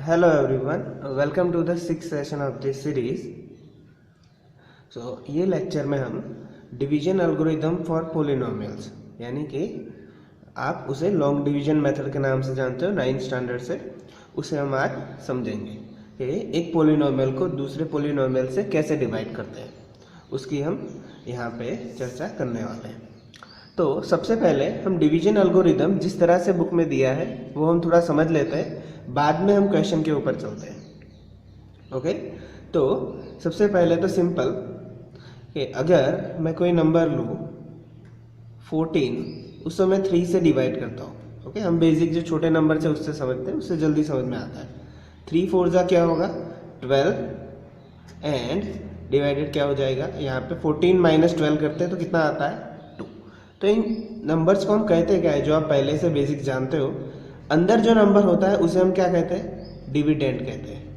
Hello everyone, welcome to the sixth session of this series. ये lecture में हम division algorithm for polynomials यानी कि आप उसे लॉन्ग डिवीजन मेथड के नाम से जानते हो 9th स्टैंडर्ड से, उसे हम आज समझेंगे कि एक पोलिनोमियल को दूसरे पोलिनोमियल से कैसे डिवाइड करते हैं, उसकी हम यहाँ पे चर्चा करने वाले हैं। तो सबसे पहले हम डिवीजन एल्गोरिदम जिस तरह से बुक में दिया है वो हम थोड़ा समझ लेते हैं, बाद में हम क्वेश्चन के ऊपर चलते हैं। ओके, तो सबसे पहले तो सिंपल कि अगर मैं कोई नंबर लूँ 14, उसको मैं 3 से डिवाइड करता हूँ। ओके, हम बेसिक जो छोटे नंबर से उससे समझते हैं, उससे जल्दी समझ में आता है। 3 4 जा क्या होगा 12 एंड डिवाइडेड क्या हो जाएगा, यहाँ पे 14 माइनस 12 करते हैं तो कितना आता है 2। तो इन नंबर्स को हम कहते हैं क्या है, जो आप पहले से बेसिक जानते हो, अंदर जो नंबर होता है उसे हम क्या कहते हैं, डिविडेंड कहते हैं।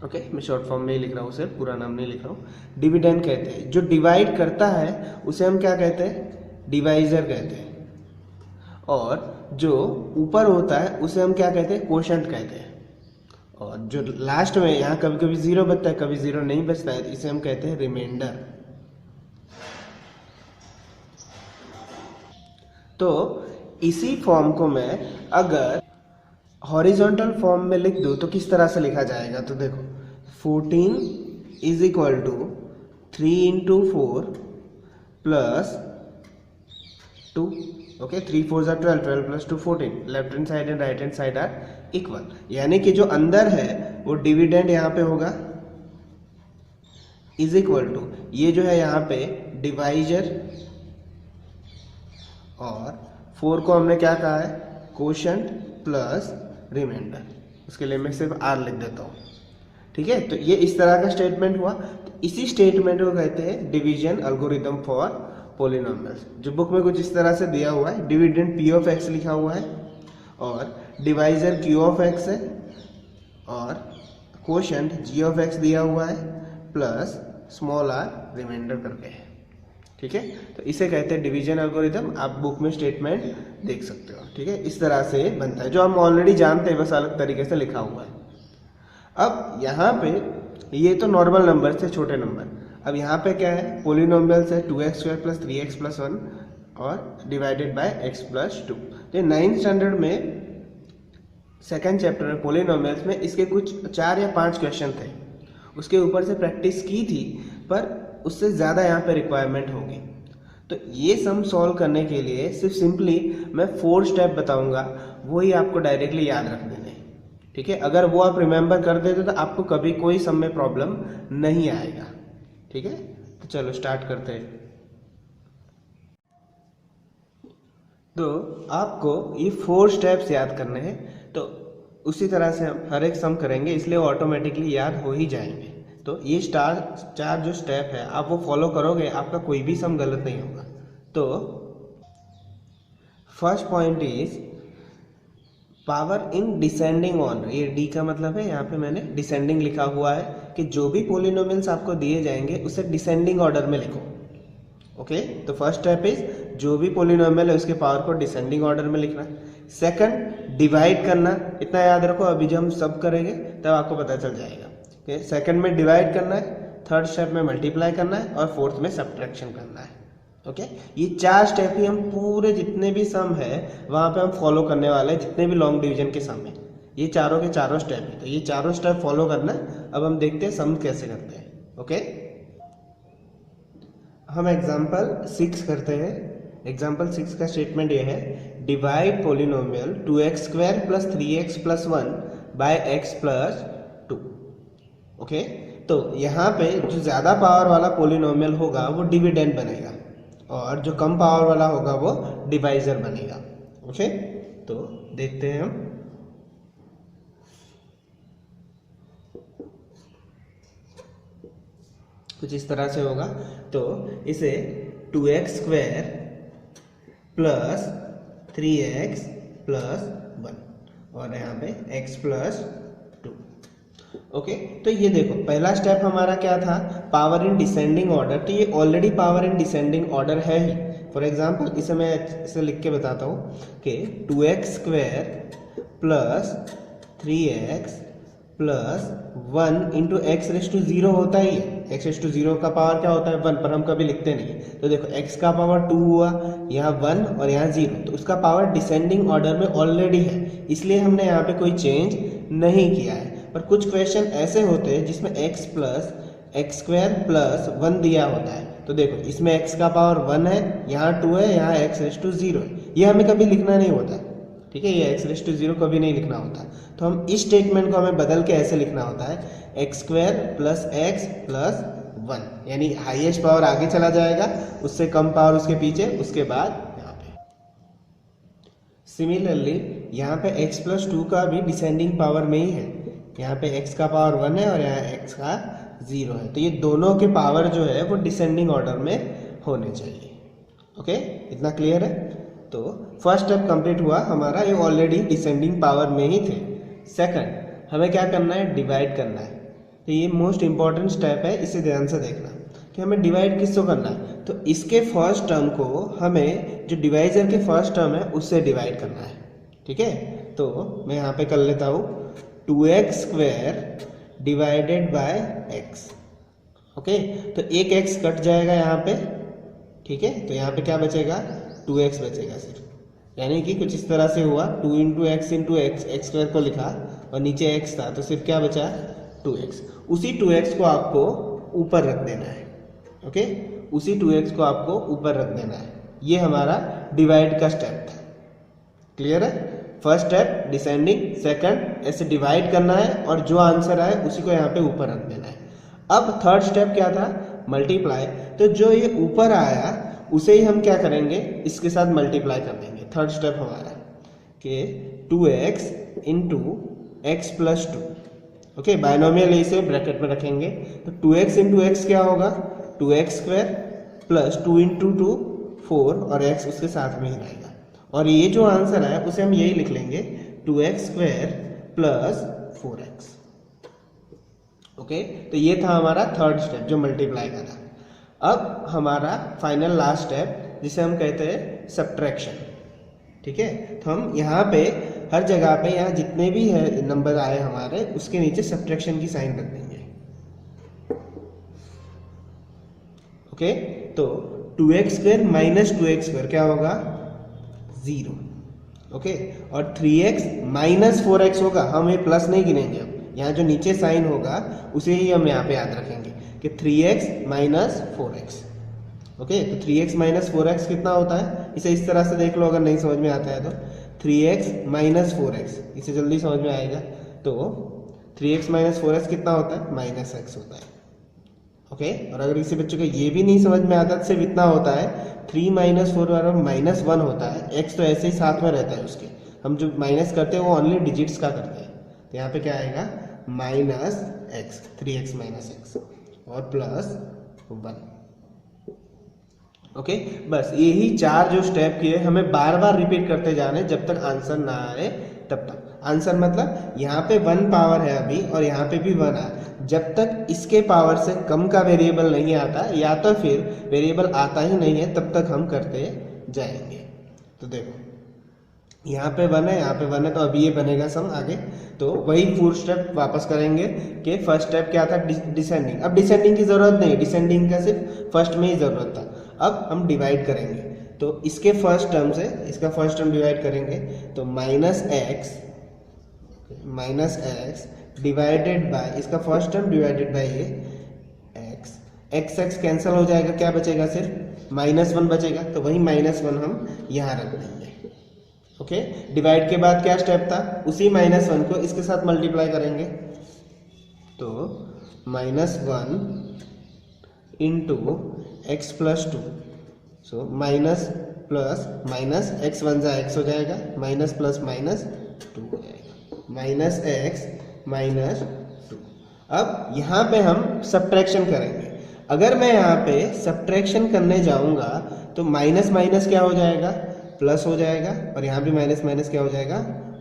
ओके, मैं शॉर्ट फॉर्म में ही लिख रहा हूँ, सिर्फ पूरा नाम नहीं लिख रहा हूँ। डिविडेंड कहते हैं। जो डिवाइड करता है उसे हम क्या कहते हैं, डिवाइजर कहते हैं। और जो ऊपर होता है उसे हम क्या कहते हैं, कोशेंट कहते हैं। और जो लास्ट में यहाँ कभी कभी 0 बचता है, कभी 0 नहीं बचता है, तो इसे हम कहते हैं रिमाइंडर। तो इसी फॉर्म को मैं अगर हॉरिजॉन्टल फॉर्म में लिख दूँ तो किस तरह से लिखा जाएगा, तो देखो 14 is equal to 3 into 4 plus 2। Okay, 3 4 ज़ा 12, 12 plus 2 14। Left hand side and right hand side are equal, यानी कि जो अंदर है वो डिविडेंड यहाँ पे होगा इज इक्वल टू, ये जो है यहाँ पे डिवाइजर, और 4 को हमने क्या कहा है, कोशेंट प्लस रिमाइंडर। उसके लिए मैं सिर्फ आर लिख देता हूँ। ठीक है, तो ये इस तरह का स्टेटमेंट हुआ। तो इसी स्टेटमेंट को कहते हैं डिवीजन एल्गोरिदम फॉर पोलिनोमियल्स। जो बुक में कुछ इस तरह से दिया हुआ है, डिविडेंड पी ऑफ एक्स लिखा हुआ है और डिवाइजर क्यू ऑफ एक्स है और कोशेंट जी ऑफ एक्स दिया हुआ है प्लस स्मॉल आर रिमाइंडर करके है। ठीक है, तो इसे कहते हैं डिवीजन एल्गोरिदम। आप बुक में स्टेटमेंट देख सकते हो। ठीक है, इस तरह से बनता है, जो हम ऑलरेडी जानते हैं, बस अलग तरीके से लिखा हुआ है। अब यहाँ पे ये तो नॉर्मल नंबर थे, छोटे नंबर। अब यहाँ पे क्या है, पोलिनोमियल्स है 2x² प्लस 3x प्लस 1 और डिवाइडेड बाय x प्लस 2। तो 9th स्टैंडर्ड में सेकेंड चैप्टर में पोलिनोमियल्स में इसके कुछ 4 या 5 क्वेश्चन थे, उसके ऊपर से प्रैक्टिस की थी, पर उससे ज़्यादा यहाँ पे रिक्वायरमेंट होगी। तो ये सम सॉल्व करने के लिए सिर्फ सिंपली मैं 4 स्टेप बताऊंगा, वही आपको डायरेक्टली याद रख देने। ठीक है, अगर वो आप रिमेंबर कर देते तो आपको कभी कोई सम में प्रॉब्लम नहीं आएगा। ठीक है, तो चलो स्टार्ट करते हैं। तो आपको ये 4 स्टेप्स याद करने हैं, तो उसी तरह से हम हर एक सम करेंगे, इसलिए वो ऑटोमेटिकली याद हो ही जाएंगे। तो ये 4 जो स्टेप है आप वो फॉलो करोगे, आपका कोई भी सम गलत नहीं होगा। तो first point is power in descending order. ये डी का मतलब है, यहाँ पे मैंने डिसेंडिंग लिखा हुआ है कि जो भी पोलिनोमियल्स आपको दिए जाएंगे उसे डिसेंडिंग ऑर्डर में लिखो। ओके, तो फर्स्ट स्टेप इज जो भी पोलिनोमियल है उसके पावर को डिसेंडिंग ऑर्डर में लिखना। सेकंड, डिवाइड करना। इतना याद रखो, अभी जब हम सब करेंगे तब आपको पता चल जाएगा। सेकंड में डिवाइड करना है, थर्ड स्टेप में मल्टीप्लाई करना है और फोर्थ में सब्ट्रैक्शन करना है। ओके, ये 4 स्टेप ही हम पूरे जितने भी सम है वहाँ पे हम फॉलो करने वाले हैं, जितने भी लॉन्ग डिवीजन के सम है, ये चारों के चारों स्टेप है। तो ये चारों स्टेप फॉलो करना है। अब हम देखते हैं सम कैसे करते हैं। ओके, हम एग्जाम्पल 6 करते हैं। एग्जाम्पल 6 का स्टेटमेंट ये है, divide polynomial 2x² plus 3x plus 1 by x plus 2। Okay, तो यहाँ पे जो ज़्यादा पावर वाला पोलिनोमियल होगा वो डिविडेंड बनेगा और जो कम पावर वाला होगा वो डिवाइजर बनेगा। ओके, तो देखते हैं हम। कुछ इस तरह से होगा। तो इसे 2x² प्लस 3x प्लस 1 और यहाँ पे x प्लस 2। ओके, तो ये देखो पहला स्टेप हमारा क्या था, पावर इन डिसेंडिंग ऑर्डर। तो ये already power in descending order है ही। फॉर एग्जांपल इसे मैं इसे लिख के बताता हूँ कि 2x² plus 3x plus 1 into X raise to 0 होता ही है। एक्स रेस टू 0 का पावर क्या होता है 1, पर हम कभी लिखते नहीं है। तो देखो x का पावर 2 हुआ, यहाँ 1 और यहाँ 0, तो उसका पावर डिसेंडिंग ऑर्डर में ऑलरेडी है, इसलिए हमने यहाँ पे कोई चेंज नहीं किया है। पर कुछ क्वेश्चन ऐसे होते हैं जिसमें x plus X square plus 1 दिया होता है। तो देखो इसमें x का पावर 1 है, यहाँ 2 है, यहाँ x रेस टू 0 है, ये हमें कभी लिखना नहीं होता, ठीक है, ये x रेस टू 0 कभी नहीं लिखना होता। तो हम इस स्टेटमेंट को हमें बदल के ऐसे लिखना होता है x square plus x plus 1, यानी हाईएस्ट पावर आगे चला जाएगा, उससे कम पावर उसके पीछे, उसके बाद यहाँ पे। सिमिलरली यहाँ पे x प्लस 2 का भी डिसेंडिंग पावर में ही है, यहाँ पे x का पावर 1 है और यहाँ x का 0 है, तो ये दोनों के पावर जो है वो डिसेंडिंग ऑर्डर में होने चाहिए। ओके, इतना क्लियर है। तो फर्स्ट स्टेप कंप्लीट हुआ हमारा, ये ऑलरेडी डिसेंडिंग पावर में ही थे। सेकंड, हमें क्या करना है, डिवाइड करना है। तो ये मोस्ट इंपॉर्टेंट स्टेप है, इसे ध्यान से देखना कि हमें डिवाइड किसको करना है। तो इसके फर्स्ट टर्म को हमें, जो डिवाइजर के फर्स्ट टर्म है उससे डिवाइड करना है, ठीक है। तो मैं यहाँ पे कर लेता हूँ 2x square divided by x। Okay, तो एक x कट जाएगा यहाँ पे, ठीक है, तो यहाँ पे क्या बचेगा 2x बचेगा सिर्फ, यानी कि कुछ इस तरह से हुआ 2 into x into x, x square को लिखा और नीचे x था, तो सिर्फ क्या बचा 2x। उसी 2x को आपको ऊपर रख देना है। ओके, उसी 2x को आपको ऊपर रख देना है। ये हमारा डिवाइड का स्टेप था। क्लियर है। फर्स्ट स्टेप डिसेंडिंग, सेकंड ऐसे डिवाइड करना है और जो आंसर आए उसी को यहाँ पे ऊपर रख देना है। अब थर्ड स्टेप क्या था, मल्टीप्लाई। तो जो ये ऊपर आया उसे ही हम क्या करेंगे, इसके साथ मल्टीप्लाई कर देंगे। थर्ड स्टेप हमारा कि 2x into x plus 2। Okay, binomial इसे ब्रैकेट में रखेंगे, तो 2x इंटू एक्स क्या होगा 2x स्क्वायर प्लस 2 इंटू 2 4 और x उसके साथ में ही रहेगा। और ये जो आंसर है उसे हम यही लिख लेंगे 2x square plus 4x। Okay, तो ये था हमारा थर्ड स्टेप जो मल्टीप्लाई का था। अब हमारा फाइनल लास्ट स्टेप जिसे हम कहते हैं सब्ट्रैक्शन, ठीक है। तो हम यहाँ पे हर जगह पे, यहाँ जितने भी है नंबर आए हमारे, उसके नीचे सब्ट्रैक्शन की साइन रख देंगे। ओके, तो 2x square minus 2x square क्या होगा 0। ओके, और 3x माइनस 4x होगा, हम ये प्लस नहीं गिनेंगे, अब यहाँ जो नीचे साइन होगा उसे ही हम यहाँ पे याद रखेंगे कि 3x माइनस 4x। ओके, तो 3x माइनस 4x कितना होता है, इसे इस तरह से देख लो, अगर नहीं समझ में आता है तो 3x माइनस 4x, इसे जल्दी समझ में आएगा। तो 3x माइनस 4x कितना होता है माइनस x होता है। ओके, और अगर किसी बच्चे को ये भी नहीं समझ में आता तो सिर्फ इतना होता है 3 माइनस 4 बराबर माइनस 1 होता है, x तो ऐसे ही साथ में रहता है उसके, हम जो माइनस करते हैं वो ओनली डिजिट्स का करते हैं। तो यहाँ पे क्या आएगा minus x, 3x minus x और प्लस 1। ओके, बस यही चार जो स्टेप किए हमें बार बार रिपीट करते जाने जब तक आंसर ना आए तब तक। आंसर मतलब यहाँ पे 1 पावर है अभी और यहाँ पे भी 1 है, जब तक इसके पावर से कम का वेरिएबल नहीं आता या तो फिर वेरिएबल आता ही नहीं है तब तक हम करते जाएंगे। तो देखो यहाँ पे 1 है, यहाँ पे 1 है, तो अभी ये बनेगा सम आगे। तो वही 4 स्टेप वापस करेंगे कि फर्स्ट स्टेप क्या था डिसेंडिंग। अब डिसेंडिंग की जरूरत नहीं, डिसेंडिंग का सिर्फ फर्स्ट में ही जरूरत था। अब हम डिवाइड करेंगे, तो इसके फर्स्ट टर्म से इसका फर्स्ट टर्म डिवाइड करेंगे, तो माइनस एक्स डिवाइडेड बाय इसका फर्स्ट टर्म डिवाइडेड बाय ये एक्स कैंसिल हो जाएगा, क्या बचेगा सिर्फ -1 बचेगा, तो वही -1 हम यहाँ रख देंगे। ओके, डिवाइड के बाद क्या स्टेप था, उसी -1 को इसके साथ मल्टीप्लाई करेंगे, तो -1 into x plus 2, so minus plus minus x 1 जा एक्स हो जाएगा, माइनस प्लस माइनस 2 हो जाएगा, माइनस एक्स माइनस 2। अब यहाँ पे हम सब्ट्रैक्शन करेंगे। अगर मैं यहाँ पे सब्ट्रैक्शन करने जाऊँगा तो माइनस माइनस क्या हो जाएगा प्लस हो जाएगा, और यहाँ भी माइनस माइनस क्या हो जाएगा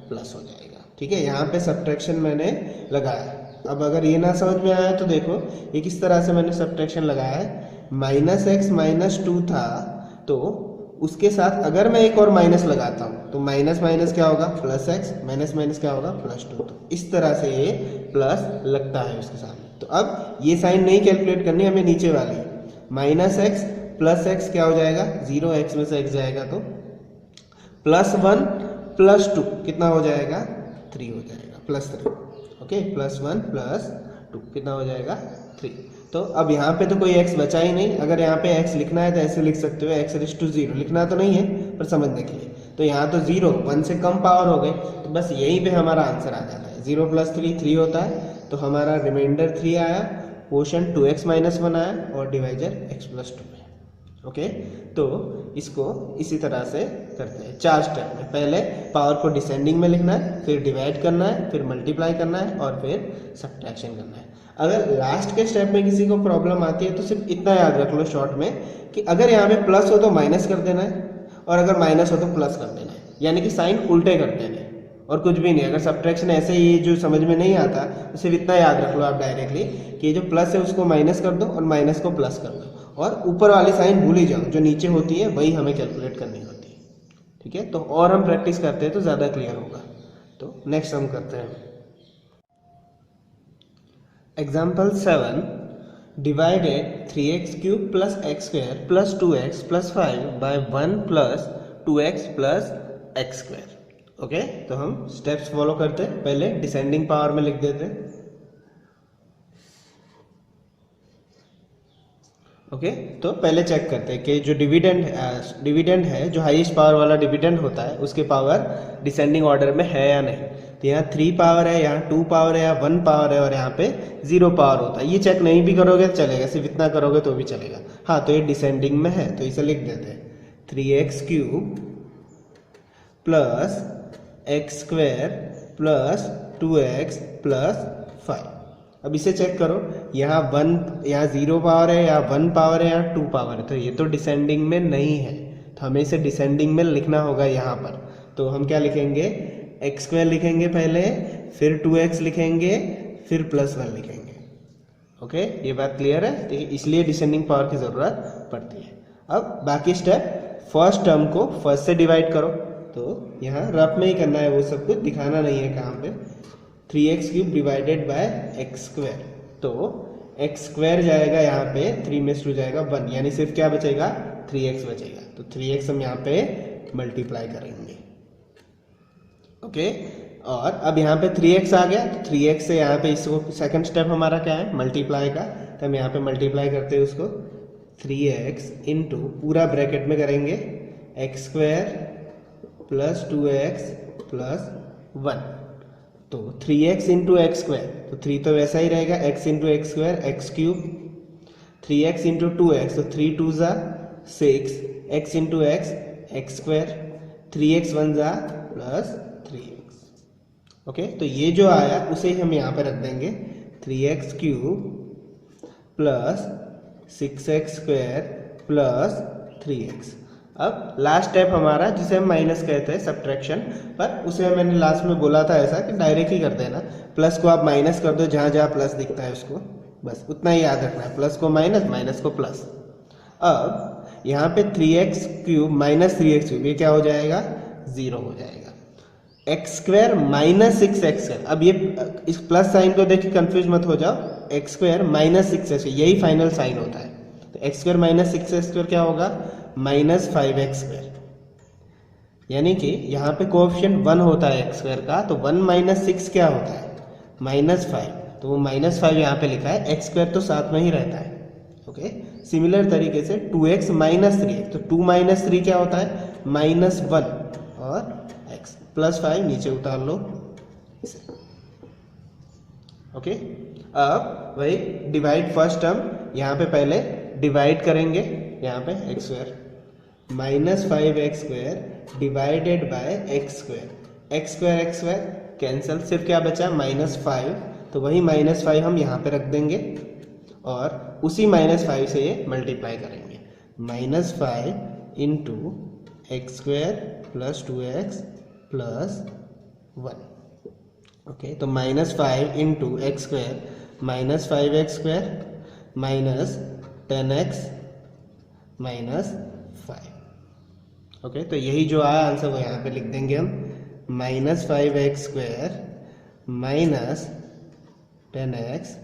प्लस हो जाएगा। ठीक है, यहाँ पे सब्ट्रैक्शन मैंने लगाया। अब अगर ये ना समझ में आया तो देखो ये किस तरह से मैंने सब्ट्रैक्शन लगाया है। -x - 2 था तो उसके साथ अगर मैं एक और माइनस लगाता हूँ तो माइनस माइनस क्या होगा प्लस एक्स, माइनस माइनस क्या होगा प्लस 2। तो इस तरह से ये प्लस लगता है उसके सामने। तो अब ये साइन नहीं कैलकुलेट करनी हमें, नीचे वाली माइनस एक्स प्लस एक्स क्या हो जाएगा 0, एक्स में से एक्स जाएगा तो प्लस 1 प्लस 2 कितना हो जाएगा 3 हो जाएगा, प्लस 3। ओके, प्लस 1 प्लस 2 कितना हो जाएगा 3। तो अब यहाँ पे तो कोई x बचा ही नहीं। अगर यहाँ पे x लिखना है तो ऐसे लिख सकते हो x रेज़ टू 0, लिखना तो नहीं है पर समझने के लिए। तो यहाँ तो 0 1 से कम पावर हो गई, तो बस यहीं पे हमारा आंसर आ जाता है। 0 प्लस 3 3 होता है, तो हमारा रिमाइंडर 3 आया, क्वोशंट 2x माइनस 1 आया और डिवाइजर x प्लस 2 है। ओके, तो इसको इसी तरह से करते हैं 4 स्टेप में। पहले पावर को डिसेंडिंग में लिखना है, फिर डिवाइड करना है, फिर मल्टीप्लाई करना है और फिर सब्ट्रैक्शन करना है। अगर लास्ट के स्टेप में किसी को प्रॉब्लम आती है तो सिर्फ इतना याद रख लो शॉर्ट में कि अगर यहाँ पे प्लस हो तो माइनस कर देना है और अगर माइनस हो तो प्लस कर देना है, यानी कि साइन उल्टे कर देने हैं और कुछ भी नहीं। अगर सब्ट्रैक्शन ऐसे ही जो समझ में नहीं आता तो सिर्फ इतना याद रख लो आप डायरेक्टली कि ये जो प्लस है उसको माइनस कर दो और माइनस को प्लस कर दो और ऊपर वाली साइन भूल ही जाओ, जो नीचे होती है वही हमें कैलकुलेट करनी होती है। ठीक है, तो और हम प्रैक्टिस करते हैं तो ज़्यादा क्लियर होगा। तो नेक्स्ट हम करते हैं example 7। Divided 3x cube plus X square plus 2x plus 5 by 1 plus 2x plus X square. Okay, तो हम स्टेप्स फॉलो करते हैं। पहले डिसेंडिंग पावर में लिख देते हैं। ओके, तो पहले चेक करते हैं कि जो डिविडेंड है, जो हाईएस्ट पावर वाला डिविडेंड होता है उसके पावर डिसेंडिंग ऑर्डर में है या नहीं। तो यहाँ 3 पावर है, यहाँ 2 पावर है, यहाँ 1 पावर है और यहाँ पे 0 पावर होता है। ये चेक नहीं भी करोगे तो चलेगा, सिर्फ इतना करोगे तो भी चलेगा। हाँ, तो ये डिसेंडिंग में है तो इसे लिख देते हैं 3x cube plus X square plus 2x plus 5। अब इसे चेक करो, यहाँ 0 पावर है, यहाँ 1 पावर है, यहाँ 2 पावर है, तो ये तो डिसेंडिंग में नहीं है, तो हमें इसे डिसेंडिंग में लिखना होगा यहाँ पर। तो हम क्या लिखेंगे, एक्स स्क्वायर लिखेंगे पहले, फिर 2x लिखेंगे, फिर प्लस 1 लिखेंगे। ओके, ये बात क्लियर है? तो इसलिए डिसेंडिंग पावर की ज़रूरत पड़ती है। अब बाकी स्टेप, फर्स्ट टर्म को फर्स्ट से डिवाइड करो, तो यहाँ रफ में ही करना है, वो सब कुछ दिखाना नहीं है कहाँ पे। 3x cube divided by x square, तो एक्स स्क्वायर जाएगा यहाँ पे 3 में से 2 जाएगा 1, यानी सिर्फ क्या बचेगा 3x बचेगा। तो 3x हम यहाँ पे मल्टीप्लाई करेंगे। ओके, और अब यहाँ पे 3x आ गया, तो 3x से यहाँ पे इसको सेकंड स्टेप हमारा क्या है मल्टीप्लाई का, तो हम यहाँ पे मल्टीप्लाई करते हैं उसको 3x इंटू पूरा ब्रैकेट में करेंगे x square plus 2x plus 1। तो 3x इंटू एक्स स्क्वायर, तो 3 तो वैसा ही रहेगा, x into X square x cube, 3x into 2x, तो 3 2 ज़ा 6, x into x x square, 3x 1 ज़ा प्लस 3x। ओके, तो ये जो आया उसे ही हम यहाँ पे रख देंगे 3x cube plus 6x square plus 3x। अब लास्ट स्टेप हमारा जिसे हम माइनस कहते हैं सब्ट्रैक्शन, पर उसे मैंने लास्ट में बोला था ऐसा कि डायरेक्ट ही कर देना, प्लस को आप माइनस कर दो जहाँ जहाँ प्लस दिखता है उसको, बस उतना ही याद रखना है, प्लस को माइनस, माइनस को प्लस। अब यहाँ पे 3x cube minus 3x cube, ये क्या हो जाएगा 0 हो जाएगा। X square minus 6x square, अब ये इस प्लस साइन को देख के कन्फ्यूज मत हो जाओ, एक्स स्क्वायर माइनस 6x, यही फाइनल साइन होता है। तो x square minus 6x square क्या होगा माइनस 5x स्क्वायर, यानी कि यहाँ पे कोएफिशिएंट 1 होता है एक्स स्क्वायर का, तो 1 माइनस 6 क्या होता है माइनस 5, तो वो माइनस 5 यहाँ पे लिखा है, एक्स स्क्वायर तो साथ में ही रहता है। ओके, सिमिलर तरीके से 2x माइनस 3x, तो 2 माइनस 3 क्या होता है माइनस 1 और x प्लस 5 नीचे उतार लो इसे। ओके, अब वही डिवाइड फर्स्ट टर्म, यहाँ पे पहले डिवाइड करेंगे, यहाँ पे x square minus 5x square divided by x square, x square cancel, सिर्फ क्या बचा माइनस 5, तो वही माइनस 5 हम यहाँ पे रख देंगे और उसी माइनस 5 से ये मल्टीप्लाई करेंगे, minus 5 into X square plus 2x plus 1। Okay, तो minus 5 into X square minus 5x square minus 10x minus 5। Okay, तो यही जो आया आंसर वो यहाँ पे लिख देंगे हम, -5x² minus 10x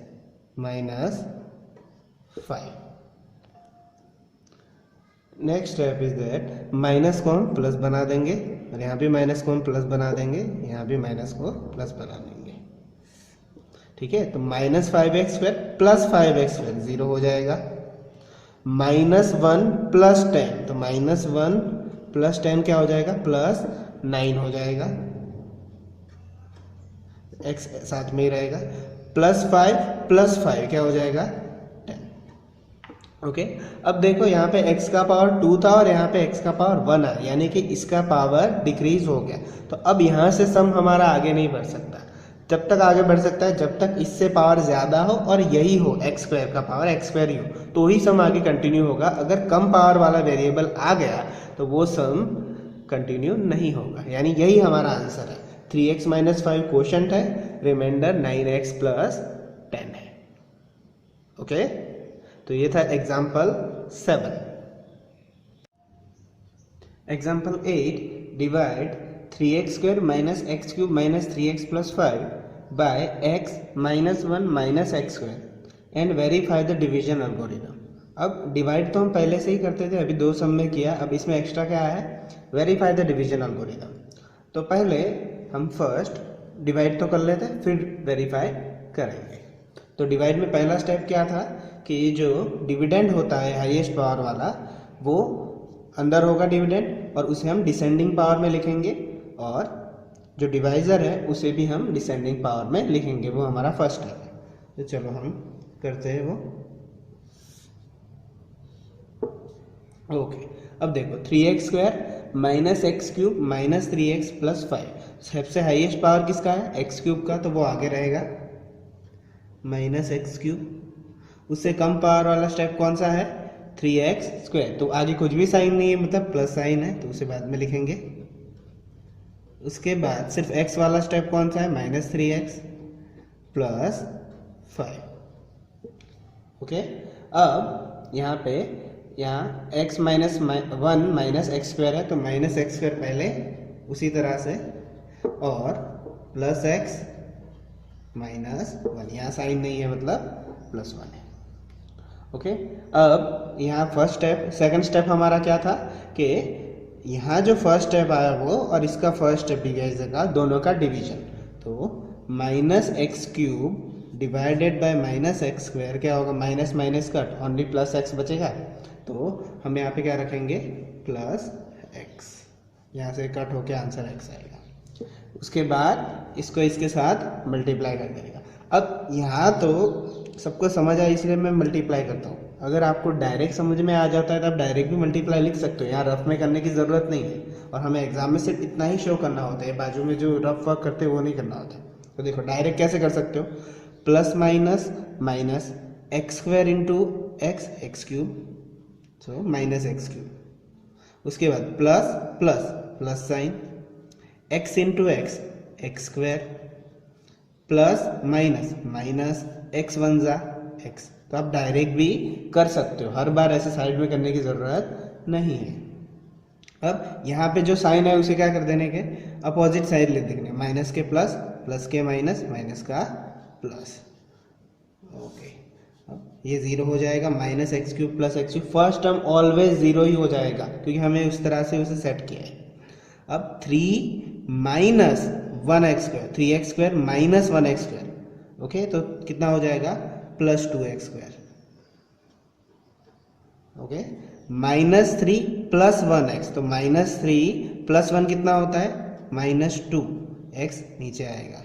minus 5। Next step is that minus को हम प्लस बना देंगे और यहाँ भी माइनस को हम प्लस बना देंगे, यहाँ भी माइनस को प्लस बना देंगे। ठीक है, तो -5x² प्लस 5x² 0 हो जाएगा। -1 प्लस 10, तो -1 प्लस 10 क्या हो जाएगा, +9 हो जाएगा। x साथ में ही रहेगा। +5 प्लस 5 क्या हो जाएगा, 10। ओके, अब देखो यहाँ पे x का पावर 2 था और यहाँ पे x का पावर 1 है, यानी कि इसका पावर डिक्रीज हो गया। तो अब यहाँ से सम हमारा आगे नहीं बढ़ सकता। जब तक आगे बढ़ सकता है जब तक इससे पावर ज़्यादा हो और यही हो x² का पावर x² ही हो, तो ही सम आगे कंटिन्यू होगा। अगर कम पावर वाला वेरिएबल आ गया तो वो सम कंटिन्यू नहीं होगा, यानी यही हमारा आंसर है। 3x माइनस 5 क्वोशंट है, रिमाइंडर 9x प्लस 10 है। ओके, तो ये था example 7। Example 8, divide 3x² minus x³ minus 3x plus 5 by x minus 1 minus x² and verify the division algorithm. अब डिवाइड तो हम पहले से ही करते थे, अभी दो सम में किया, अब इसमें एक्स्ट्रा क्या है, वेरीफाई द डिवीजन एल्गोरिथम। तो पहले हम फर्स्ट डिवाइड तो कर लेते हैं, फिर वेरीफाई करेंगे। तो डिवाइड में पहला स्टेप क्या था कि जो डिविडेंड होता है हाईएस्ट पावर वाला, वो अंदर होगा डिविडेंड, और उसे हम डिसेंडिंग पावर में लिखेंगे, और जो डिवाइजर है उसे भी हम डिसेंडिंग पावर में लिखेंगे। वो हमारा फर्स्ट स्टेप है। तो चलो हम करते हैं वो। ओके, अब देखो 3x² minus x³ minus 3x plus 5, सबसे हाईएस्ट पावर किसका है, x³ का, तो वो आगे रहेगा माइनस x³। उससे कम पावर वाला स्टेप कौन सा है, 3x²। तो आगे कुछ भी साइन नहीं है, मतलब प्लस साइन है, तो उसे बाद में लिखेंगे। उसके बाद सिर्फ x वाला स्टेप कौन सा है, -3x प्लस 5। ओके, अब यहाँ पे यहाँ x माइनस 1 माइनस x² है, तो माइनस x² पहले उसी तरह से, और प्लस x माइनस 1, यहाँ साइन नहीं है मतलब +1 है। ओके, अब यहाँ फर्स्ट स्टेप, सेकंड स्टेप हमारा क्या था कि यहाँ जो फर्स्ट स्टेप आया वो और इसका फर्स्ट स्टेप डिवाइजर का, दोनों का डिवीजन। तो -x³ डिवाइडेड बाय -x² क्या होगा, minus minus cut, only +x बचेगा। तो हम यहाँ पे क्या रखेंगे, +x, यहाँ से कट होके आंसर x आएगा। उसके बाद इसको इसके साथ मल्टीप्लाई कर देगा। अब यहाँ तो सबको समझ आया, इसलिए मैं मल्टीप्लाई करता हूँ। अगर आपको डायरेक्ट समझ में आ जाता है तो आप डायरेक्ट भी मल्टीप्लाई लिख सकते हो, यहाँ रफ में करने की ज़रूरत नहीं है। और हमें एग्जाम में सिर्फ इतना ही शो करना होता है, बाजू में जो रफ वर्क करते हैं वो नहीं करना होता है। तो देखो डायरेक्ट कैसे कर सकते हो, plus minus minus x² into x, x³, so minus x³। उसके बाद plus plus plus sign, x into x, x² plus minus minus x1 जा x। तो आप डायरेक्ट भी कर सकते हो, हर बार ऐसे साइड में करने की ज़रूरत नहीं है। अब यहाँ पे जो साइन है उसे क्या कर देने के, अपोजिट साइड लिख देंगे, माइनस के प्लस, प्लस के माइनस, माइनस का प्लस। ओके, अब ये 0 हो जाएगा, -x³ plus x³, first term always 0 ही हो जाएगा क्योंकि हमने उस तरह से उसे सेट किया है। अब 3 minus 1x², 3x² minus 1x², okay, तो कितना हो जाएगा, +2x²। ओके, -3 प्लस 1x, तो -3 प्लस 1 कितना होता है, -2x, नीचे आएगा।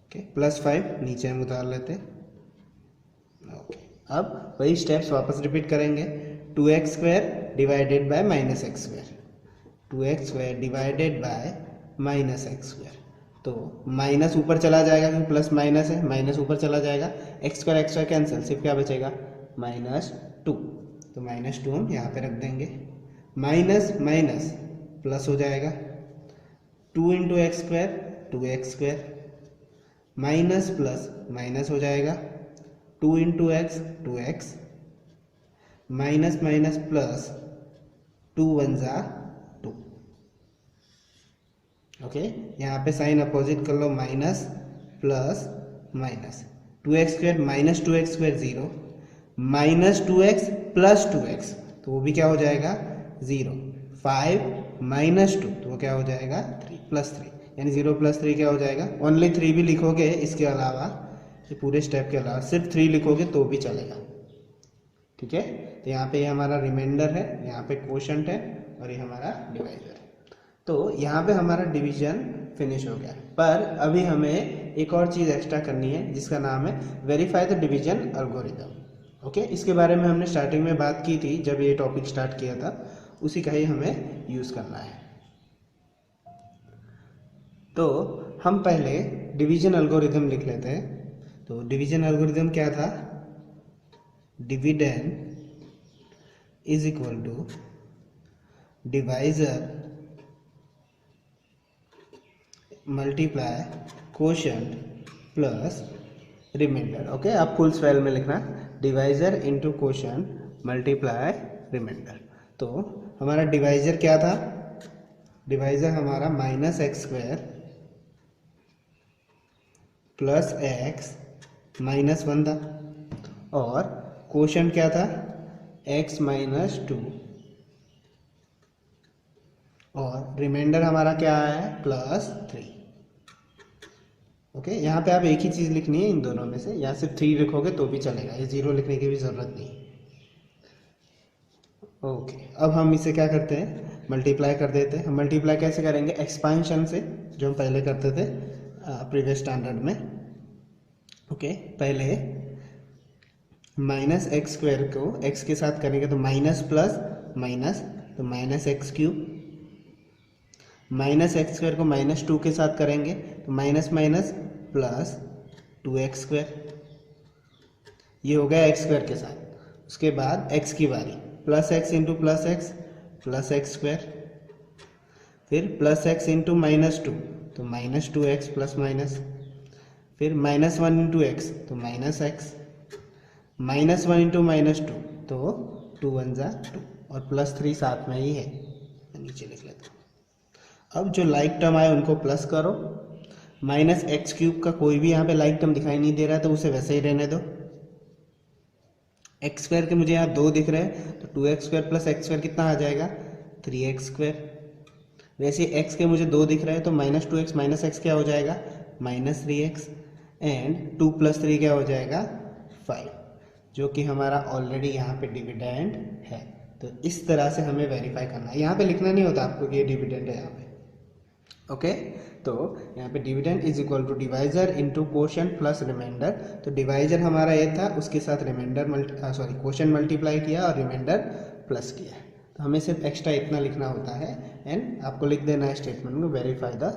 ओके, +5 नीचे हम उतार लेते। ओके, अब वही स्टेप्स वापस रिपीट करेंगे। 2x² divided by -x², 2x² divided by -x²। तो माइनस ऊपर चला जाएगा क्योंकि प्लस माइनस है, माइनस ऊपर चला जाएगा, x² कैंसिल, सिर्फ क्या बचेगा, -2। तो -2 हम यहाँ पे रख देंगे। माइनस माइनस प्लस हो जाएगा, 2 into x², 2x², minus plus minus हो जाएगा, 2 into x, 2x, minus minus plus 2 1 जा 2। ओके, यहाँ पे साइन अपोजिट कर लो, minus plus minus, 2x² minus 2x² 0, minus 2x plus 2x तो वो भी क्या हो जाएगा 0, 5 माइनस 2 तो वो क्या हो जाएगा 3 प्लस 3, यानी 0 प्लस 3 क्या हो जाएगा, ओनली 3 भी लिखोगे, इसके अलावा ये पूरे स्टेप के अलावा सिर्फ 3 लिखोगे तो भी चलेगा। ठीक है, तो यहाँ पे ये हमारा रिमाइंडर है, यहाँ पे क्वोशंट है और ये हमारा डिवाइजर है। तो यहाँ पे हमारा डिवीजन फिनिश हो गया, पर अभी हमें एक और चीज़ एक्स्ट्रा करनी है जिसका नाम है verify the division algorithm. Okay, इसके बारे में हमने स्टार्टिंग में बात की थी जब ये टॉपिक स्टार्ट किया था, उसी का ही हमें यूज़ करना है। तो हम पहले डिवीजन एल्गोरिथम लिख लेते हैं। तो डिवीजन एल्गोरिथम क्या था, dividend is equal to divisor multiply quotient plus remainder. Okay, आप फुल स्पेल में लिखना, divisor into quotient multiply remainder. तो हमारा डिवाइजर क्या था, डिवाइजर हमारा -x² प्लस x -1 था, और क्वोशंट क्या था x - 2, और रिमाइंडर हमारा क्या है +3। ओके, यहाँ पे आप एक ही चीज़ लिखनी है इन दोनों में से, या सिर्फ 3 लिखोगे तो भी चलेगा, ये 0 लिखने की भी ज़रूरत नहीं। ओके, अब हम इसे क्या करते हैं, मल्टीप्लाई कर देते हैं। हम मल्टीप्लाई कैसे करेंगे, एक्सपांशन से, जो हम पहले करते थे प्रीवियस स्टैंडर्ड में। ओके, पहले -x² को x के साथ करेंगे तो माइनस प्लस माइनस, तो -x³, -x² को -2 के साथ करेंगे तो माइनस माइनस प्लस 2x², ये हो गया x² के साथ। उसके बाद x की बारी, +x into +x plus x², फिर +x इंटू -2 तो -2x प्लस माइनस, फिर -1 इंटू x तो -x, -1 इंटू -2 तो 2 1 जा 2, और +3 साथ में ही है, नीचे लिख लेता हूँ। अब जो लाइक टर्म आए उनको प्लस करो, -x³ का कोई भी यहाँ पे लाइक टर्म दिखाई नहीं दे रहा है तो उसे वैसे ही रहने दो। x² के मुझे यहाँ 2 दिख रहे हैं तो 2x² प्लस x² कितना आ जाएगा 3x²। वैसे x के मुझे 2 दिख रहे हैं तो -2x माइनस x क्या हो जाएगा -3x, एंड 2 + 3 क्या हो जाएगा 5, जो कि हमारा ऑलरेडी यहाँ पे डिविडेंड है। तो इस तरह से हमें वेरीफाई करना है, यहाँ पे लिखना नहीं होता आपको कि ये डिविडेंड है यहाँ पे। ओके, तो यहाँ पे dividend is equal to divisor into quotient plus remainder. तो डिवाइजर हमारा ये था, उसके साथ रिमाइंडर क्वोशंट मल्टीप्लाई किया और रिमाइंडर प्लस किया। तो हमें सिर्फ एक्स्ट्रा इतना लिखना होता है, एंड आपको लिख देना है स्टेटमेंट में verify the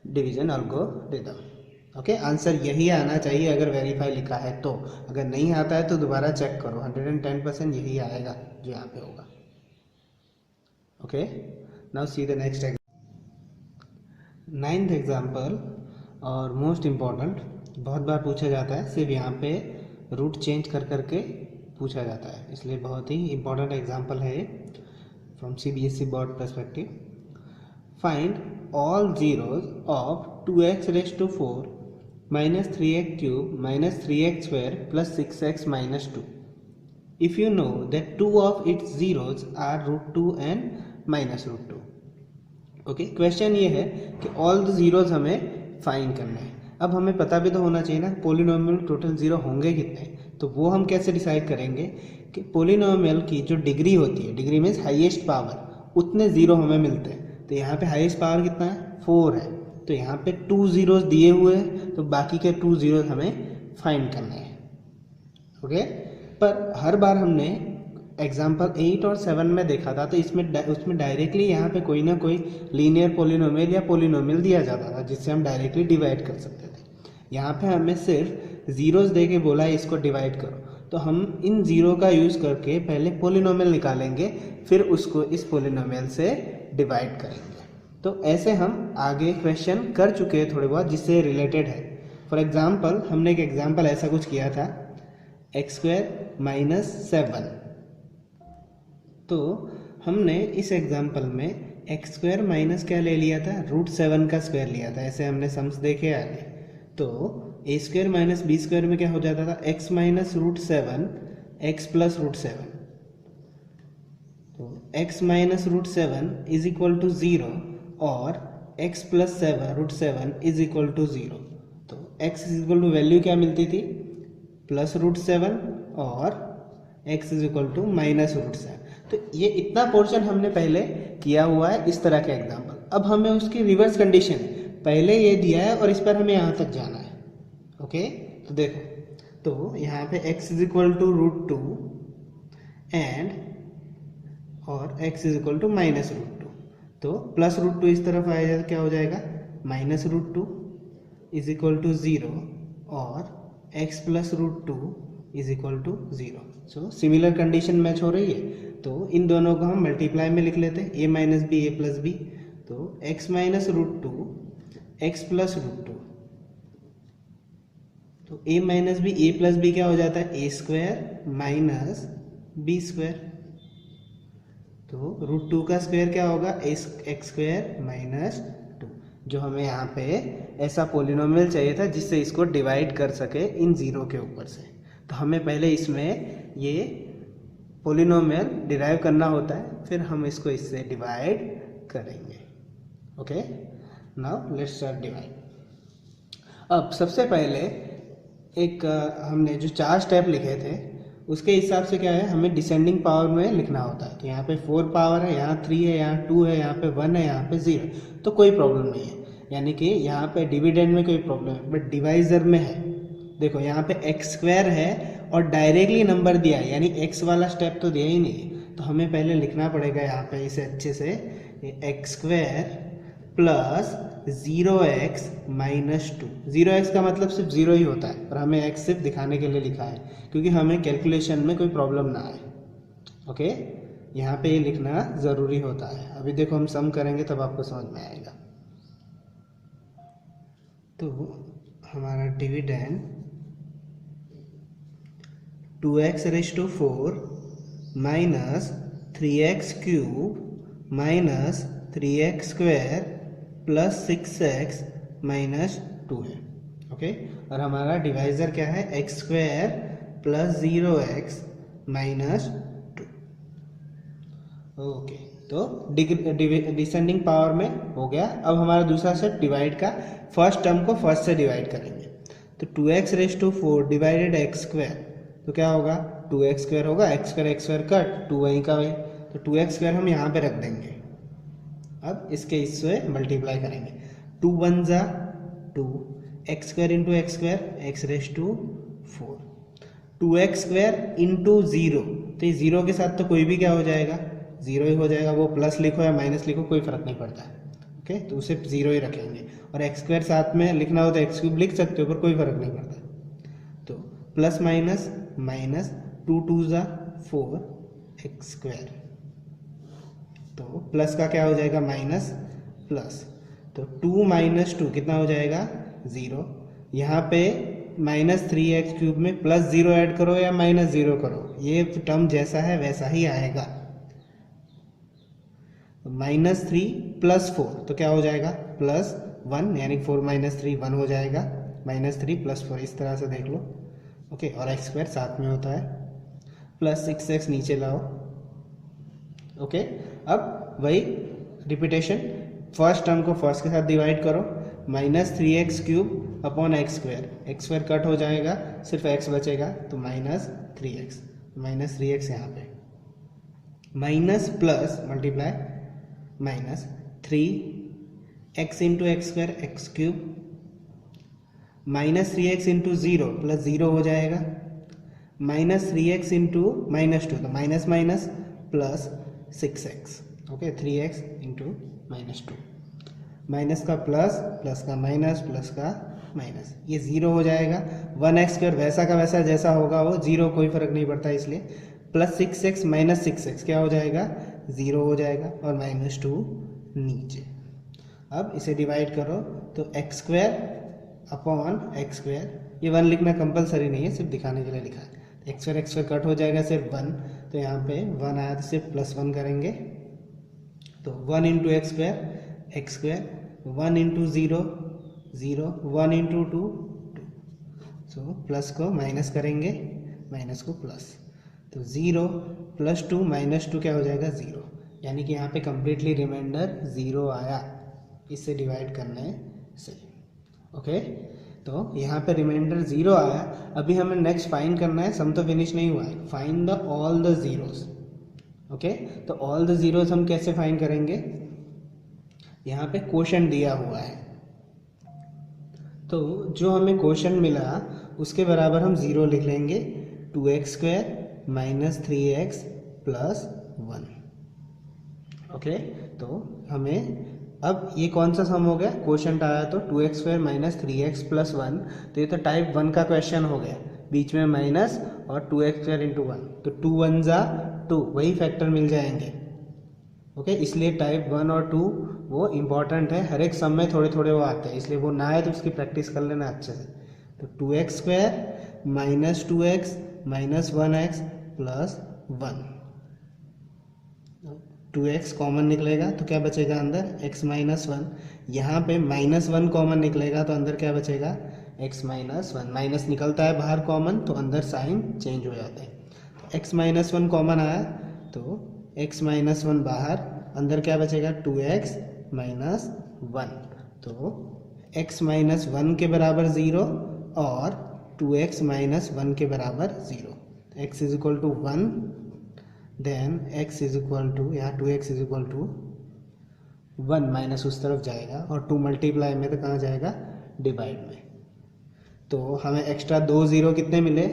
division algorithm. Okay, answer यही आना चाहिए अगर वेरीफाई लिखा है तो, अगर नहीं आता है तो दोबारा चेक करो, 110% यही आएगा जो यहाँ पे होगा। Okay, now see the next example. 9th example और मोस्ट इम्पॉर्टेंट, बहुत बार पूछा जाता है, सिर्फ यहाँ पे रूट चेंज कर करके पूछा जाता है, इसलिए बहुत ही इम्पॉर्टेंट एग्जाम्पल है ये from CBSE board perspective. Find all zeros of 2x⁴ minus 3x³ minus 3x² plus 6x minus 2 if you know that 2 of its zeros are √2 and minus √2। Okay, question ये है कि ऑल द जीरोज हमें find करना है। अब हमें पता भी तो होना चाहिए ना पोलिनोमियल टोटल जीरो होंगे कितने, तो वो हम कैसे डिसाइड करेंगे कि पोलिनोमियल की जो डिग्री होती है, डिग्री मीन्स हाईएस्ट पावर, उतने जीरो हमें मिलते हैं। तो यहाँ पे हाईएस्ट पावर कितना है 4 है, तो यहाँ पे 2 जीरोज दिए हुए हैं, तो बाकी के 2 जीरोज हमें फाइंड करने हैं। ओके, पर हर बार हमने एग्जाम्पल 8 और 7 में देखा था, तो उसमें डायरेक्टली यहाँ पे कोई ना कोई लीनियर पोलिनोमियल या पोलिनोमियल दिया जाता था जिससे हम डायरेक्टली डिवाइड कर सकते थे। यहाँ पे हमें सिर्फ जीरोज दे के बोला है इसको डिवाइड करो, तो हम इन जीरो का यूज़ करके पहले पोलिनोमियल निकालेंगे, फिर उसको इस पोलिनोमियल से डिवाइड करेंगे। तो ऐसे हम आगे क्वेश्चन कर चुके हैं थोड़े बहुत जिससे रिलेटेड है। फॉर एग्जाम्पल हमने एक एग्जाम्पल ऐसा कुछ किया था, x² - 7, तो हमने इस एग्जाम्पल में एक्स स्क्वायर माइनस क्या ले लिया था, √7 का स्क्वायर लिया था। ऐसे हमने सम्स देखे आगे। तो ए स्क्वायर माइनस बी स्क्वायर में क्या हो जाता था, एक्स माइनस √7 एक्स प्लस √7। तो x minus √7 is equal to 0 और x plus √7 is equal to 0। तो x is equal to value क्या मिलती थी, प्लस √7 और x is equal to minus √7। तो ये इतना पोर्शन हमने पहले किया हुआ है इस तरह के एग्जाम्पल। अब हमें उसकी रिवर्स कंडीशन, पहले ये दिया है और इस पर हमें यहाँ तक जाना है। ओके, तो देखो, तो यहाँ पे x is equal to √2 and और x is equal to minus √2। तो प्लस √2 इस तरफ आएगा तो क्या हो जाएगा, माइनस √2 इज इक्वल टू 0 और x plus √2 is equal to 0। So similar condition match हो रही है। तो इन दोनों को हम मल्टीप्लाई में लिख लेते हैं, a minus B A plus B. तो x माइनस √2 एक्स प्लस √2। तो a minus B A plus B क्या हो जाता है, a square minus B square. तो √2 का स्क्वायर क्या होगा, एक्स स्क्वायर माइनस 2। जो हमें यहाँ पे ऐसा पोलिनोमियल चाहिए था जिससे इसको डिवाइड कर सके इन जीरो के ऊपर से। तो हमें पहले इसमें ये पोलिनोमियल डिराइव करना होता है, फिर हम इसको इससे डिवाइड करेंगे। Okay, now let's start divide. अब सबसे पहले एक हमने जो 4 स्टेप लिखे थे उसके हिसाब से क्या है, हमें डिसेंडिंग पावर में लिखना होता है। तो यहाँ पे 4 पावर है, यहाँ 3 है, यहाँ 2 है, यहाँ पे 1 है, यहाँ पे 0 है, तो कोई प्रॉब्लम नहीं है। यानी कि यहाँ पे डिविडेंड में कोई प्रॉब्लम है, बट डिवाइजर में है। देखो यहाँ पे एक्स स्क्वायर है और डायरेक्टली नंबर दिया है, यानी एक्स वाला स्टेप तो दिया ही नहीं है। तो हमें पहले लिखना पड़ेगा यहाँ पे इसे अच्छे से, x square plus 0x minus 2। 0x का मतलब सिर्फ 0 ही होता है, और हमें x सिर्फ दिखाने के लिए लिखा है क्योंकि हमें कैलकुलेशन में कोई प्रॉब्लम ना आए। ओके, यहाँ पे ये लिखना ज़रूरी होता है। अभी देखो हम सम करेंगे तब आपको समझ में आएगा। तो हमारा dividend 2x⁴ minus 3x³ minus 3x² plus 6x minus 2 है। ओके, और हमारा डिवाइजर क्या है, x square plus 0x minus 2। Okay, तो डिसेंडिंग पावर में हो गया। अब हमारा दूसरा स्टेप डिवाइड का, फर्स्ट टर्म को फर्स्ट से डिवाइड करेंगे। तो 2x⁴ डिवाइडेड x², तो क्या होगा, 2x² होगा, x² कट, 2 वहीं का वहीं। तो 2x² हम यहाँ पे रख देंगे। अब इसके इससे मल्टीप्लाई करेंगे, 2 1 जा 2, x² into x², x⁴, 2x² into 0। तो ये 0 के साथ तो कोई भी क्या हो जाएगा, 0 ही हो जाएगा। वो प्लस लिखो या माइनस लिखो कोई फर्क नहीं पड़ता है। ओके, तो उसे 0 ही रखेंगे। और x² साथ में लिखना हो तो x³ लिख सकते हो, पर कोई फर्क नहीं पड़ता। तो प्लस माइनस माइनस, 2 2 जा 4 x²। तो प्लस का क्या हो जाएगा, माइनस प्लस। तो 2 माइनस 2 कितना हो जाएगा, 0। यहाँ पे माइनस 3x³ में प्लस 0 ऐड करो या माइनस 0 करो, ये टर्म जैसा है वैसा ही आएगा। माइनस 3 प्लस 4 तो क्या हो जाएगा, प्लस 1, यानी 4 माइनस 3 1 हो जाएगा। माइनस 3 प्लस 4 इस तरह से देख लो। ओके, और x² साथ में होता है, प्लस 6x नीचे लाओ। ओके, अब वही रिपीटेशन, फर्स्ट टर्म को फर्स्ट के साथ डिवाइड करो, minus 3x³ upon x² cut हो जाएगा, सिर्फ x बचेगा, तो माइनस 3x यहाँ पे, minus plus multiply minus 3x into x² x³ minus 3x into 0 plus 0 हो जाएगा, माइनस 3x इंटू माइनस 2, तो minus minus plus 6x। Okay, 3x into minus 2, minus का प्लस, प्लस का माइनस, प्लस का minus, ये 0 हो जाएगा। 1x² वैसा का वैसा जैसा होगा वो 0, कोई फर्क नहीं पड़ता इसलिए। प्लस 6x माइनस 6x क्या हो जाएगा, 0 हो जाएगा, और माइनस 2 नीचे। अब इसे डिवाइड करो तो x² अपॉन x², ये 1 लिखना कंपलसरी नहीं है, सिर्फ दिखाने के लिए लिखा है। x² कट हो जाएगा, सिर्फ 1, तो यहाँ पे 1 आया तो सिर्फ +1 करेंगे, तो 1 into X square 1 into 0 0 1 into 2 2। So plus को माइनस करेंगे, माइनस को प्लस, तो 0 + 2 - 2 क्या हो जाएगा 0, यानी कि यहाँ पे कम्प्लीटली रिमाइंडर 0 आया, इससे डिवाइड करने से। ओके, तो यहाँ पे रिमाइंडर 0 आया। अभी हमें नेक्स्ट फाइंड करना है, सम तो फिनिश नहीं हुआ है, find the all the zeros. Okay, तो ऑल द जीरोस हम कैसे फाइंड करेंगे, यहाँ पे क्वोशंट दिया हुआ है, तो जो हमें क्वोशंट मिला उसके बराबर हम 0 लिख लेंगे, 2x² - 3x + 1। ओके, तो हमें अब ये कौन सा सम हो गया, क्वोशंट आया तो 2x² - 3x + 1, तो ये तो टाइप 1 का क्वेश्चन हो गया, बीच में माइनस और 2x² × 1, तो 2 1 ज़ा 2, वही फैक्टर मिल जाएंगे। ओके, इसलिए टाइप 1 और 2 वो इम्पॉर्टेंट है, हर एक सम में थोड़े थोड़े वो आते हैं, इसलिए वो ना आए तो उसकी प्रैक्टिस कर लेना अच्छे से। तो 2x² - 2x - 1x + 1, 2x common निकलेगा तो क्या बचेगा अंदर, x - 1, यहाँ पे -1 कॉमन निकलेगा तो अंदर क्या बचेगा, x - 1, माइनस निकलता है बाहर कॉमन तो अंदर साइन चेंज हो जाते हैं, तो x - 1 कॉमन आया तो x - 1 बाहर, अंदर क्या बचेगा 2x - 1, तो x - 1 के बराबर 0 और 2x - 1 के बराबर 0, x = 1, देन x = यहाँ 2x = 1 माइनस उस तरफ जाएगा और 2 मल्टीप्लाई में तो कहाँ जाएगा, डिवाइड में, तो हमें एक्स्ट्रा 2 0 कितने मिले,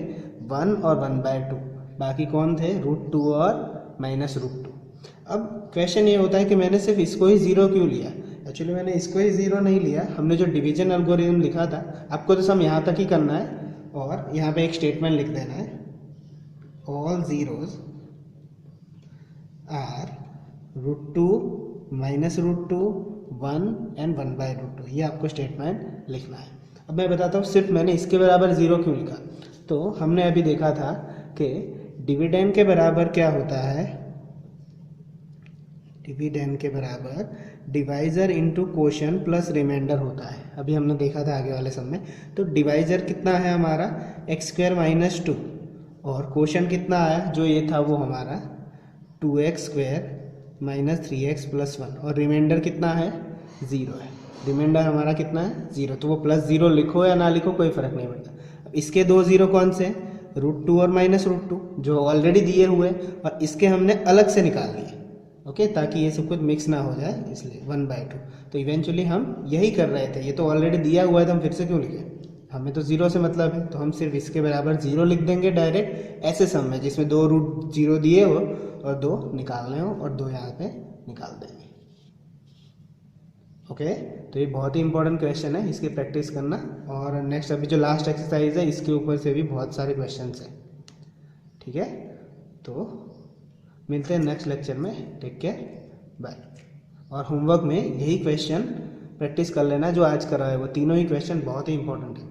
1 और 1/2, बाकी कौन थे, √2 और -√2। अब क्वेश्चन ये होता है कि मैंने सिर्फ इसको ही 0 क्यों लिया, एक्चुअली मैंने इसको ही 0 नहीं लिया, हमने जो डिवीजन एल्गोरिथम लिखा था, आपको तो सम यहाँ तक ही करना है और यहाँ पे एक स्टेटमेंट लिख देना है, ऑल जीरोज आर √2 -√2 1 एंड 1/√2, ये आपको स्टेटमेंट लिखना है। अब मैं बताता हूँ सिर्फ मैंने इसके बराबर 0 क्यों लिखा, तो हमने अभी देखा था कि डिविडेंड के बराबर क्या होता है, डिविडेंड के बराबर divisor into quotient plus remainder होता है, अभी हमने देखा था आगे वाले सम में। तो डिवाइजर कितना है हमारा, x² - 2, और क्वोशंट कितना आया, जो ये था वो हमारा 2x² - 3x + 1, और रिमाइंडर कितना है 0 है, रिमाइंडर हमारा कितना है 0, तो वो +0 लिखो या ना लिखो कोई फ़र्क नहीं पड़ता। अब इसके 2 0 कौन से, √2 और -√2 जो ऑलरेडी दिए हुए, और इसके हमने अलग से निकाल लिए, ओके, ताकि ये सब कुछ मिक्स ना हो जाए, इसलिए 1/2। तो इवेंचुअली हम यही कर रहे थे, ये तो ऑलरेडी दिया हुआ है तो हम फिर से क्यों लिखें, हमें तो 0 से मतलब है, तो हम सिर्फ इसके बराबर 0 लिख देंगे डायरेक्ट, ऐसे सम में जिसमें 2 √0 दिए हो और 2 निकालने हो और 2 यहाँ पे निकाल देंगे। ओके, तो ये बहुत ही इंपॉर्टेंट क्वेश्चन है, इसकी प्रैक्टिस करना, और नेक्स्ट अभी जो लास्ट एक्सरसाइज है इसके ऊपर से भी बहुत सारे क्वेश्चन हैं, ठीक है। तो मिलते हैं नेक्स्ट लेक्चर में, टेक केयर, बाय। और होमवर्क में यही क्वेश्चन प्रैक्टिस कर लेना जो आज कर रहा है, वो तीनों ही क्वेश्चन बहुत ही इंपॉर्टेंट है।